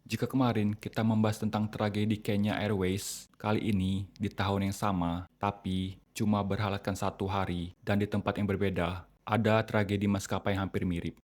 Jika kemarin kita membahas tentang tragedi Kenya Airways, kali ini di tahun yang sama, tapi cuma berhalatkan satu hari dan di tempat yang berbeda, ada tragedi maskapai yang hampir mirip.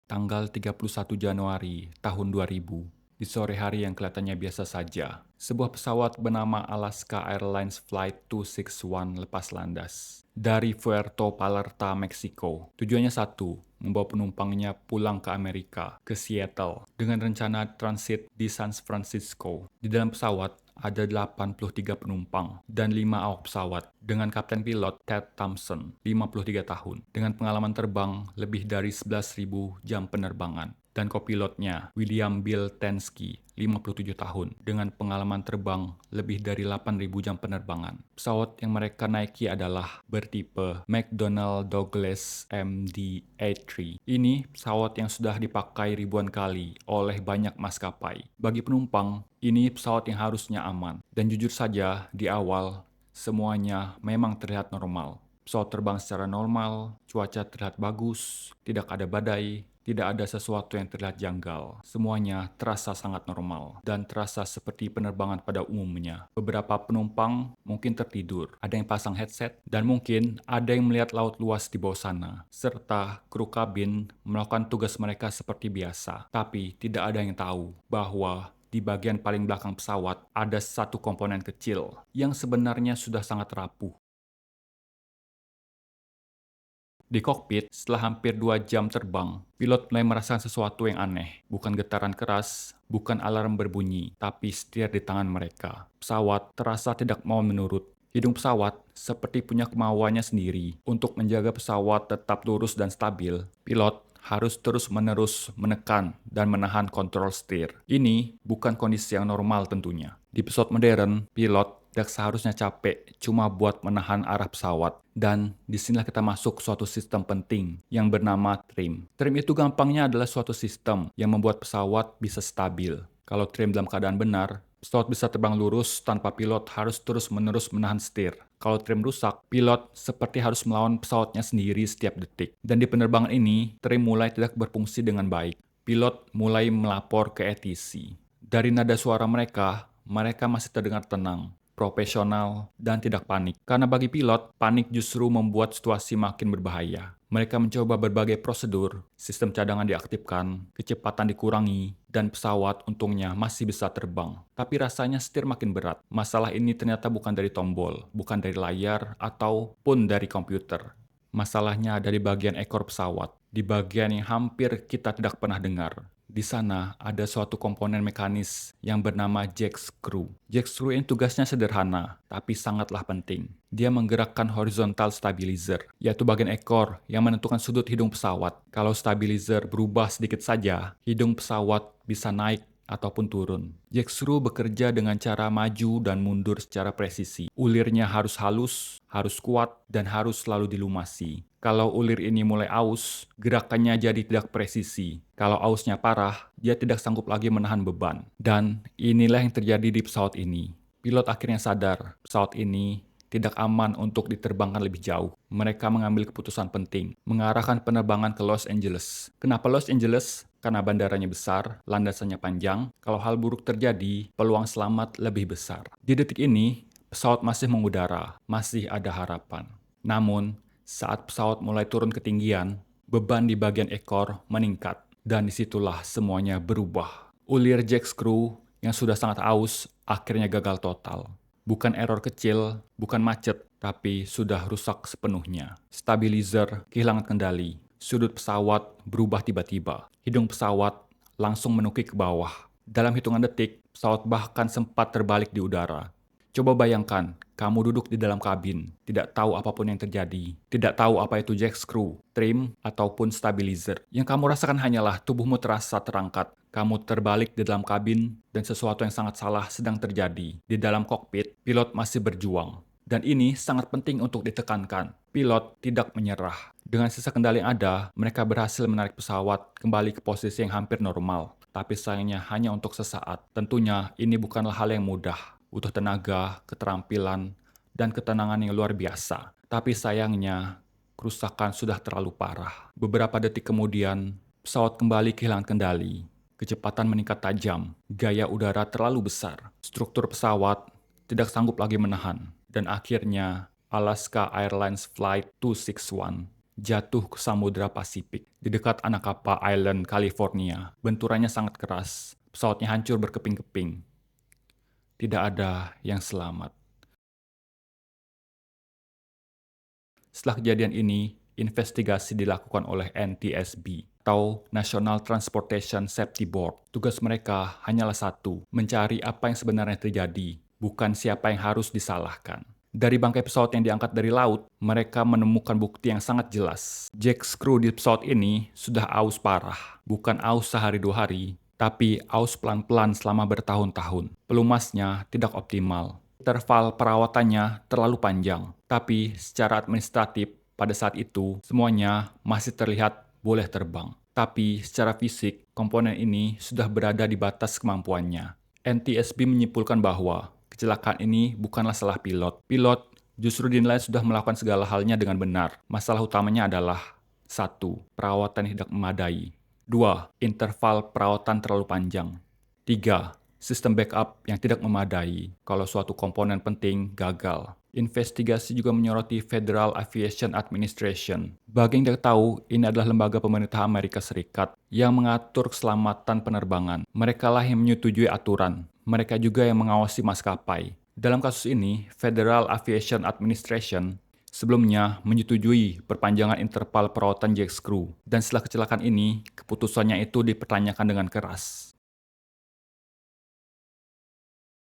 Tanggal 31 Januari tahun 2000, di sore hari yang kelihatannya biasa saja, sebuah pesawat bernama Alaska Airlines Flight 261 lepas landas dari Puerto Vallarta, Meksiko. Tujuannya satu, membawa penumpangnya pulang ke Amerika, ke Seattle, dengan rencana transit di San Francisco. Di dalam pesawat ada 83 penumpang dan 5 awak pesawat dengan kapten pilot Ted Thompson, 53 tahun, dengan pengalaman terbang lebih dari 11.000 jam penerbangan, dan kopilotnya William Bill Tensky, 57 tahun, dengan pengalaman terbang lebih dari 8.000 jam penerbangan. Pesawat yang mereka naiki adalah bertipe McDonnell Douglas MD-83. Ini pesawat yang sudah dipakai ribuan kali oleh banyak maskapai. Bagi penumpang, ini pesawat yang harusnya aman. Dan jujur saja, di awal, semuanya memang terlihat normal. Pesawat terbang secara normal, cuaca terlihat bagus, tidak ada badai, tidak ada sesuatu yang terlihat janggal. Semuanya terasa sangat normal dan terasa seperti penerbangan pada umumnya. Beberapa penumpang mungkin tertidur, ada yang pasang headset, dan mungkin ada yang melihat laut luas di bawah sana. Serta kru kabin melakukan tugas mereka seperti biasa. Tapi tidak ada yang tahu bahwa di bagian paling belakang pesawat ada satu komponen kecil yang sebenarnya sudah sangat rapuh. Di kokpit, setelah hampir 2 jam terbang, pilot mulai merasakan sesuatu yang aneh. Bukan getaran keras, bukan alarm berbunyi, tapi setir di tangan mereka. Pesawat terasa tidak mau menurut. Hidung pesawat seperti punya kemauannya sendiri. Untuk menjaga pesawat tetap lurus dan stabil, pilot harus terus-menerus menekan dan menahan kontrol setir. Ini bukan kondisi yang normal tentunya. Di pesawat modern, pilot tidak seharusnya capek cuma buat menahan arah pesawat. Dan disinilah kita masuk suatu sistem penting yang bernama trim. Trim itu gampangnya adalah suatu sistem yang membuat pesawat bisa stabil. Kalau trim dalam keadaan benar, pesawat bisa terbang lurus tanpa pilot harus terus-menerus menahan setir. Kalau trim rusak, pilot seperti harus melawan pesawatnya sendiri setiap detik. Dan di penerbangan ini, trim mulai tidak berfungsi dengan baik. Pilot mulai melapor ke ATC. Dari nada suara mereka masih terdengar tenang, profesional, dan tidak panik. Karena bagi pilot, panik justru membuat situasi makin berbahaya. Mereka mencoba berbagai prosedur, sistem cadangan diaktifkan, kecepatan dikurangi, dan pesawat untungnya masih bisa terbang. Tapi rasanya setir makin berat. Masalah ini ternyata bukan dari tombol, bukan dari layar, ataupun dari komputer. Masalahnya ada di bagian ekor pesawat, di bagian yang hampir kita tidak pernah dengar. Di sana ada suatu komponen mekanis yang bernama jack screw. Jack screw ini tugasnya sederhana, tapi sangatlah penting. Dia menggerakkan horizontal stabilizer, yaitu bagian ekor yang menentukan sudut hidung pesawat. Kalau stabilizer berubah sedikit saja, hidung pesawat bisa naik ataupun turun. Jack screw bekerja dengan cara maju dan mundur secara presisi. Ulirnya harus halus, harus kuat, dan harus selalu dilumasi. Kalau ulir ini mulai aus, gerakannya jadi tidak presisi. Kalau ausnya parah, dia tidak sanggup lagi menahan beban. Dan inilah yang terjadi di pesawat ini. Pilot akhirnya sadar, pesawat ini tidak aman untuk diterbangkan lebih jauh. Mereka mengambil keputusan penting, mengarahkan penerbangan ke Los Angeles. Kenapa Los Angeles? Karena bandaranya besar, landasannya panjang. Kalau hal buruk terjadi, peluang selamat lebih besar. Di detik ini, pesawat masih mengudara, masih ada harapan. Namun, saat pesawat mulai turun ketinggian, beban di bagian ekor meningkat, dan disitulah semuanya berubah. Ulir jack screw yang sudah sangat aus akhirnya gagal total. Bukan error kecil, bukan macet, tapi sudah rusak sepenuhnya. Stabilizer kehilangan kendali, sudut pesawat berubah tiba-tiba. Hidung pesawat langsung menukik ke bawah. Dalam hitungan detik, pesawat bahkan sempat terbalik di udara. Coba bayangkan, kamu duduk di dalam kabin, tidak tahu apapun yang terjadi, tidak tahu apa itu jack screw, trim, ataupun stabilizer. Yang kamu rasakan hanyalah tubuhmu terasa terangkat, kamu terbalik di dalam kabin, dan sesuatu yang sangat salah sedang terjadi. Di dalam kokpit, pilot masih berjuang. Dan ini sangat penting untuk ditekankan. Pilot tidak menyerah. Dengan sisa kendali yang ada, mereka berhasil menarik pesawat kembali ke posisi yang hampir normal. Tapi sayangnya hanya untuk sesaat. Tentunya ini bukanlah hal yang mudah. Butuh tenaga, keterampilan, dan ketenangan yang luar biasa. Tapi sayangnya, kerusakan sudah terlalu parah. Beberapa detik kemudian, pesawat kembali kehilangan kendali. Kecepatan meningkat tajam, gaya udara terlalu besar, struktur pesawat tidak sanggup lagi menahan, dan akhirnya Alaska Airlines Flight 261 jatuh ke Samudra Pasifik di dekat Anacapa Island, California. Benturannya sangat keras, pesawatnya hancur berkeping-keping. Tidak ada yang selamat. Setelah kejadian ini, investigasi dilakukan oleh NTSB atau National Transportation Safety Board. Tugas mereka hanyalah satu, mencari apa yang sebenarnya terjadi, bukan siapa yang harus disalahkan. Dari bangkai pesawat yang diangkat dari laut, mereka menemukan bukti yang sangat jelas. Jack Screw di pesawat ini sudah aus parah, bukan aus sehari dua hari, tapi aus pelan-pelan selama bertahun-tahun. Pelumasnya tidak optimal. Interval perawatannya terlalu panjang, tapi secara administratif pada saat itu semuanya masih terlihat boleh terbang. Tapi secara fisik, komponen ini sudah berada di batas kemampuannya. NTSB menyimpulkan bahwa kecelakaan ini bukanlah salah pilot. Pilot justru dinilai sudah melakukan segala halnya dengan benar. Masalah utamanya adalah 1. Perawatan tidak memadai. 2. Interval perawatan terlalu panjang. 3. Sistem backup yang tidak memadai kalau suatu komponen penting gagal. Investigasi juga menyoroti Federal Aviation Administration. Bagi yang tidak tahu, ini adalah lembaga pemerintah Amerika Serikat yang mengatur keselamatan penerbangan. Mereka lah yang menyetujui aturan. Mereka juga yang mengawasi maskapai. Dalam kasus ini, Federal Aviation Administration sebelumnya menyetujui perpanjangan interval perawatan Jack Screw. Dan setelah kecelakaan ini, keputusannya itu dipertanyakan dengan keras.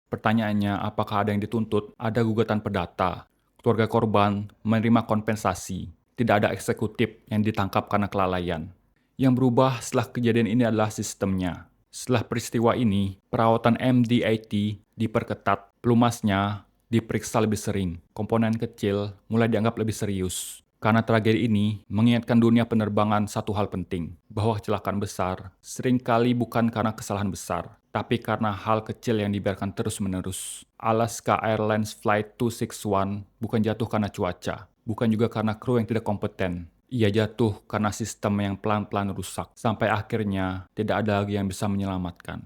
Pertanyaannya, apakah ada yang dituntut? Ada gugatan perdata. Keluarga korban menerima kompensasi. Tidak ada eksekutif yang ditangkap karena kelalaian. Yang berubah setelah kejadian ini adalah sistemnya. Setelah peristiwa ini, perawatan MD-80 diperketat. Pelumasnya diperiksa lebih sering. Komponen kecil mulai dianggap lebih serius. Karena tragedi ini mengingatkan dunia penerbangan satu hal penting, bahwa kecelakaan besar seringkali bukan karena kesalahan besar, tapi karena hal kecil yang dibiarkan terus-menerus. Alaska Airlines Flight 261 bukan jatuh karena cuaca, bukan juga karena kru yang tidak kompeten. Ia jatuh karena sistem yang pelan-pelan rusak, sampai akhirnya tidak ada lagi yang bisa menyelamatkan.